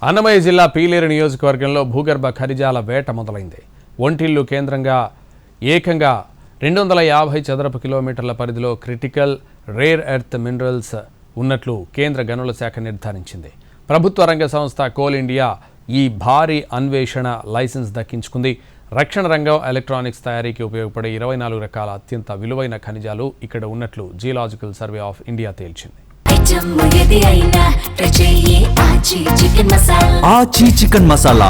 అన్నమయ్య జిల్లా పీలేరు నియోజకవర్గంలో భూగర్భ ఖనిజాల వేట మొదలైంది. ఒంటిల్లు కేంద్రంగా ఏకంగా 250 చదరపు కిలోమీటర్ల పరిధిలో క్రిటికల్ రేర్ ఎర్త్ మినరల్స్ ఉన్నట్లు కేంద్ర గనుల శాఖ నిర్ధారించింది. ప్రభుత్వ రంగ సంస్థ కోల్ ఇండియా ఈ భారీ అన్వేషణ లైసెన్స్ దక్కించుకుంది. రక్షణ రంగం, ఎలక్ట్రానిక్స్ తయారీకి ఉపయోగపడే 24 రకాల అత్యంత విలువైన ఖనిజాలు ఇక్కడ ఉన్నట్లు జియోలాజికల్ సర్వే ఆఫ్ ఇండియా తేల్చింది. ఆచి చికెన్ మసాలా.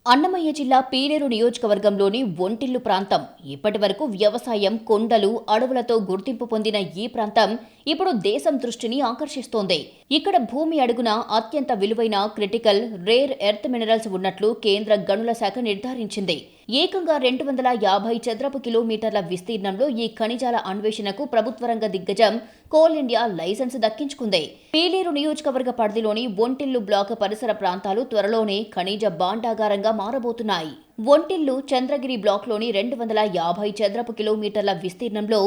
అన్నమయ్య జిల్లా పీలేరు నియోజకవర్గంలోని ఒంటిల్లు ప్రాంతం ఇప్పటి వరకు వ్యవసాయం, కొండలు, అడవులతో గుర్తింపు పొందిన ఈ ప్రాంతం ఇప్పుడు దేశం దృష్టిని ఆకర్షిస్తోంది. ఇక్కడ భూమి అడుగున అత్యంత విలువైన క్రిటికల్ రేర్ ఎర్త్ మినరల్స్ ఉన్నట్లు కేంద్ర గనుల శాఖ నిర్ధారించింది. ఏకంగా 250 చదరపు కిలోమీటర్ల విస్తీర్ణంలో ఈ ఖనిజాల అన్వేషణకు ప్రభుత్వ రంగ దిగ్గజం కోల్ ఇండియా లైసెన్స్ దక్కించుకుంది. పీలేరు నియోజకవర్గ పరిధిలోని ఒంటిల్లు బ్లాక్ పరిసర ప్రాంతాలు త్వరలోనే ఖనిజ భాండాగారంగా మారబోతున్నాయి. ఒంటిల్లు చంద్రగిరి బ్లాక్లోని 250 చదరపు కిలోమీటర్ల విస్తీర్ణంలో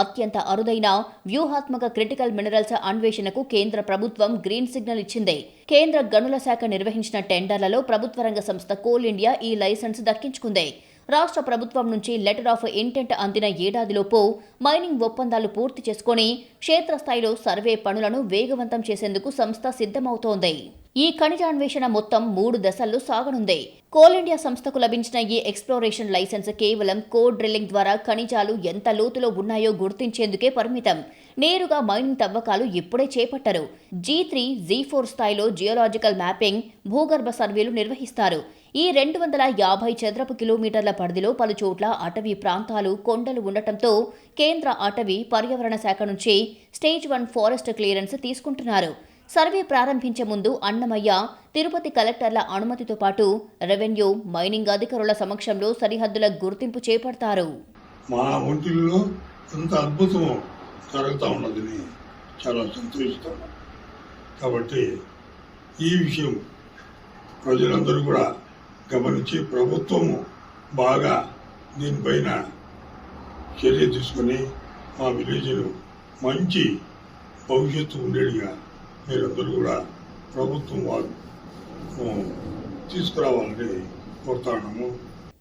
అత్యంత అరుదైన వ్యూహాత్మక క్రిటికల్ మినరల్స్ అన్వేషణకు కేంద్ర ప్రభుత్వం గ్రీన్ సిగ్నల్ ఇచ్చింది. కేంద్ర గనుల శాఖ నిర్వహించిన టెండర్లలో ప్రభుత్వ రంగ సంస్థ కోల్ ఇండియా ఈ లైసెన్స్ దక్కించుకుంది. రాష్ట్ర ప్రభుత్వం నుంచి లెటర్ ఆఫ్ ఇంటెంట్ అందిన ఏడాదిలోపు మైనింగ్ ఒప్పందాలు పూర్తి చేసుకుని క్షేత్రస్థాయిలో సర్వే పనులను వేగవంతం చేసేందుకు సంస్థ సిద్ధమవుతోంది. ఈ ఖనిజాన్వేషణ మొత్తం 3 దశల్లో సాగనుంది. కోల్ ఇండియా సంస్థకు లభించిన ఈ ఎక్స్ప్లోరేషన్ లైసెన్స్ కేవలం కోర్ డ్రిల్లింగ్ ద్వారా ఖనిజాలు ఎంత లోతులో ఉన్నాయో గుర్తించేందుకే పరిమితం. నేరుగా మైనింగ్ తవ్వకాలు ఇప్పుడే చేపట్టరు. G3, G4 స్థాయిలో జియోలాజికల్ మ్యాపింగ్, భూగర్భ సర్వేలు నిర్వహిస్తారు. ఈ 250 చదరపు కిలోమీటర్ల పరిధిలో పలుచోట్ల అటవీ ప్రాంతాలు, కొండలు ఉండటంతో కేంద్ర అటవీ, పర్యావరణ శాఖ నుంచి స్టేజ్ 1 ఫారెస్ట్ క్లియరెన్స్ తీసుకుంటున్నారు. సర్వే ప్రారంభించే ముందు అన్నమయ్య, తిరుపతి కలెక్టర్ల అనుమతితో పాటు రెవెన్యూ, మైనింగ్ అధికారుల సమక్షంలో సరిహద్దుల గుర్తింపు చేపడతారు. మా ఒంటిల్లో ఎంత అద్భుతం జరుగుతూ ఉన్నదని చాలా సంతోషిస్తాను. కాబట్టి ఈ విషయం ప్రజలందరూ కూడా గమనించి ప్రభుత్వము బాగా దీనిపైన చర్య తీసుకుని మా విలేజ్ను మంచి భవిష్యత్తు ఉండేదిగా మీరందరూ కూడా ప్రభుత్వం వాళ్ళు తీసుకురావాలని కోరుతున్నాము.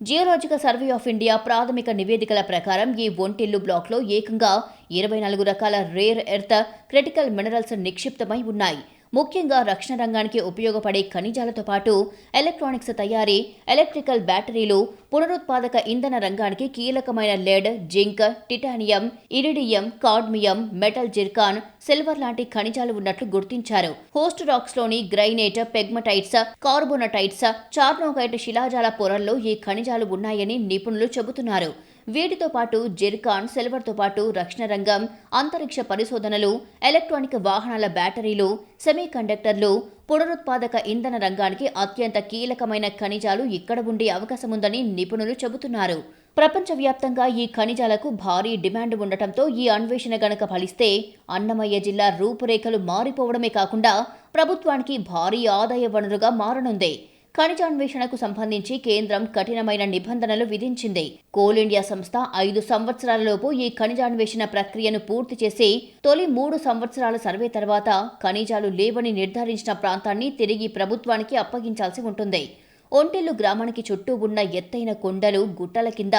జియోలాజికల్ సర్వే ఆఫ్ ఇండియా ప్రాథమిక నివేదికల ప్రకారం ఈ ఒంటిల్లు బ్లాక్లో ఏకంగా 24 రకాల రేర్ ఎర్త్ క్రిటికల్ మినరల్స్ నిక్షిప్తమై ఉన్నాయి. ముఖ్యంగా రక్షణ రంగానికి ఉపయోగపడే ఖనిజాలతో పాటు ఎలక్ట్రానిక్స్ తయారీ, ఎలక్ట్రికల్ బ్యాటరీలు, పునరుత్పాదక ఇంధన రంగానికి కీలకమైన lead, zinc, titanium, iridium, cadmium, metal zircon, silver లాంటి ఖనిజాలు ఉన్నట్లు గుర్తించారు. హోస్ట్ రాక్స్ లోని గ్రైనేట్, పెగ్మటైట్స్, కార్బోనటైట్స్, చార్నోగైట్ శిలాజాల పొరల్లో ఈ ఖనిజాలు ఉన్నాయని నిపుణులు చెబుతున్నారు. వీటితో పాటు జిర్కాన్, సిల్వర్తో పాటు రక్షణ రంగం, అంతరిక్ష పరిశోధనలు, ఎలక్ట్రానిక్ వాహనాల బ్యాటరీలు, సెమీ కండక్టర్లు, పునరుత్పాదక ఇంధన రంగానికి అత్యంత కీలకమైన ఖనిజాలు ఇక్కడ ఉండే అవకాశముందని నిపుణులు చెబుతున్నారు. ప్రపంచవ్యాప్తంగా ఈ ఖనిజాలకు భారీ డిమాండ్ ఉండటంతో ఈ అన్వేషణ గనక ఫలిస్తే అన్నమయ్య జిల్లా రూపురేఖలు మారిపోవడమే కాకుండా ప్రభుత్వానికి భారీ ఆదాయ వనరుగా మారనుంది. ఖనిజాన్వేషణకు సంబంధించి కేంద్రం కఠినమైన నిబంధనలు విధించింది. కోల్ ఇండియా సంస్థ 5 సంవత్సరాలలోపు ఈ ఖనిజాన్వేషణ ప్రక్రియను పూర్తి చేసి తొలి 3 సంవత్సరాల సర్వే తర్వాత ఖనిజాలు లేవని నిర్ధారించిన ప్రాంతాన్ని తిరిగి ప్రభుత్వానికి అప్పగించాల్సి ఉంటుంది. ఒంటిల్లు గ్రామానికి చుట్టూ ఉన్న ఎత్తైన కొండలు, గుట్టల కింద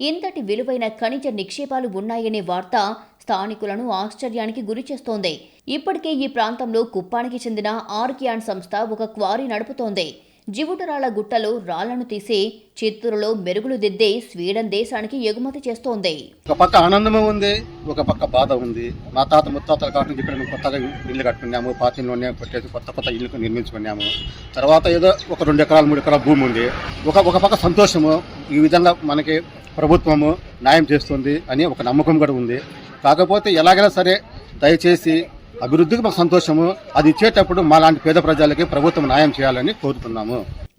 ఇంతటి విలువైన ఖనిజ నిక్షేపాలు ఉన్నాయనే వార్త స్థానికులను ఆశ్చర్యానికి గురిచేస్తోంది. ఇప్పటికే ఈ ప్రాంతంలో కుప్పానికి చెందిన ఆర్కియాన్ సంస్థ ఒక క్వారీ నడుపుతోంది. జివుటరాళ్ల గుట్టలో రాళ్లను తీసి చిత్తూరులో మెరుగులు దిద్ది స్వీడన్ దేశానికి ఎగుమతి చేస్తోంది. ఒక పక్క ఆనందము ఉంది, ఒక పక్క బాధ ఉంది. మా తాత ముత్తాతల కాటు నుంచి ఇక్కడ మేము కొత్తగా ఇల్లు కట్టుకున్నాము, పాతిలోనే కొట్టేసి కొత్త ఇల్లు నిర్మించుకున్నాము. తర్వాత ఏదో ఒక 2 ఎకరాలు 3 ఎకరాల భూమి ఉంది. ఒక పక్క సంతోషము, ఈ విధంగా మనకి ప్రభుత్వము న్యాయం చేస్తుంది అని ఒక నమ్మకం కూడా ఉంది. కాకపోతే ఎలాగైనా సరే దయచేసి అభివృద్ధికి మాకు సంతోషము, అది ఇచ్చేటప్పుడు మా లాంటి పేద ప్రజలకి ప్రభుత్వం న్యాయం చేయాలని కోరుతున్నాము.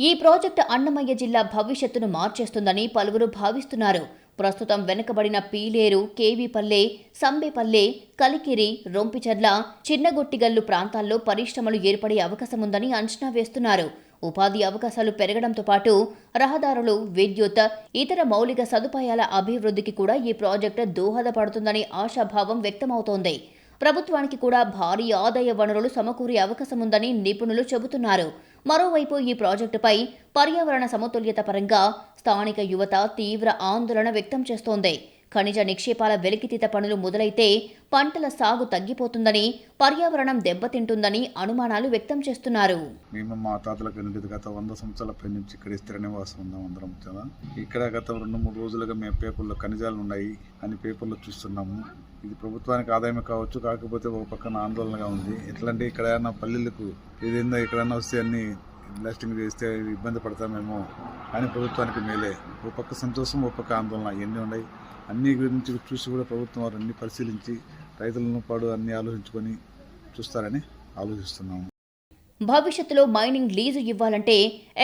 ఈ ప్రాజెక్టు అన్నమయ్య జిల్లా భవిష్యత్తును మార్చేస్తుందని పలువురు భావిస్తున్నారు. ప్రస్తుతం వెనుకబడిన పీలేరు, కేవీపల్లె, సంబేపల్లె, కలికిరి, రొంపిచెర్ల, చిన్నగొట్టిగల్లు ప్రాంతాల్లో పరిశ్రమలు ఏర్పడే అవకాశముందని అంచనా వేస్తున్నారు. ఉపాధి అవకాశాలు పెరగడంతో పాటు రహదారులు, విద్యుత్, ఇతర మౌలిక సదుపాయాల అభివృద్ధికి కూడా ఈ ప్రాజెక్టు దోహదపడుతుందని ఆశాభావం వ్యక్తమవుతోంది. ప్రభుత్వానికి కూడా భారీ ఆదాయ వనరులు సమకూరే అవకాశముందని నిపుణులు చెబుతున్నారు. మరోవైపు ఈ ప్రాజెక్టుపై పర్యావరణ సమతుల్యత పరంగా స్థానిక యువత తీవ్ర ఆందోళన వ్యక్తం చేస్తోంది. ఖనిజ నిక్షేపాల వెలికితీత పనులు మొదలైతే పంటల సాగు తగ్గిపోతుందని, పర్యావరణం దెబ్బతింటుందని అనుమానాలు వ్యక్తం చేస్తున్నారు. మేము మా తాతలకు నుండి గత 100 సంవత్సరాల పై నుంచి ఇక్కడ స్థిర నివాసం ఉందాం అందరం చాలా. ఇక్కడ గత 2-3 రోజులుగా మేము పేపర్లో ఖనిజాలు ఉన్నాయి అని పేపర్లో చూస్తున్నాము. ఇది ప్రభుత్వానికి ఆదాయం కావచ్చు, కాకపోతే ఒక పక్కన ఆందోళనగా ఉంది. ఎట్లంటే ఇక్కడ ఏమైనా పల్లెలకు ఏదైనా ఎక్కడైనా వస్తే అన్ని బ్లాస్టింగ్ చేస్తే ఇబ్బంది పడతామేమో, కానీ ప్రభుత్వానికి మేలే. ఒక పక్క సంతోషం, ఒక పక్క ఆందోళన ఎన్ని ఉన్నాయి. అన్ని గురించి చూసి కూడా ప్రభుత్వం వారు అన్ని పరిశీలించి రైతులను పాడు అన్ని ఆలోచించుకొని చూస్తారని ఆలోచిస్తున్నాము. భవిష్యత్తులో మైనింగ్ లీజు ఇవ్వాలంటే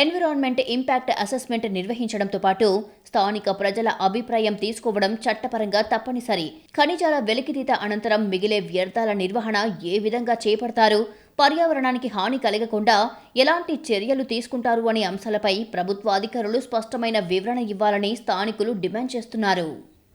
ఎన్విరాన్మెంట్ ఇంపాక్ట్ అసెస్మెంట్ నిర్వహించడంతో పాటు స్థానిక ప్రజల అభిప్రాయం తీసుకోవడం చట్టపరంగా తప్పనిసరి. ఖనిజాల వెలికితీత అనంతరం మిగిలే వ్యర్థాల నిర్వహణ ఏ విధంగా చేపడతారు, పర్యావరణానికి హాని కలగకుండా ఎలాంటి చర్యలు తీసుకుంటారు అనే అంశాలపై ప్రభుత్వ అధికారులు స్పష్టమైన వివరణ ఇవ్వాలని స్థానికులు డిమాండ్ చేస్తున్నారు.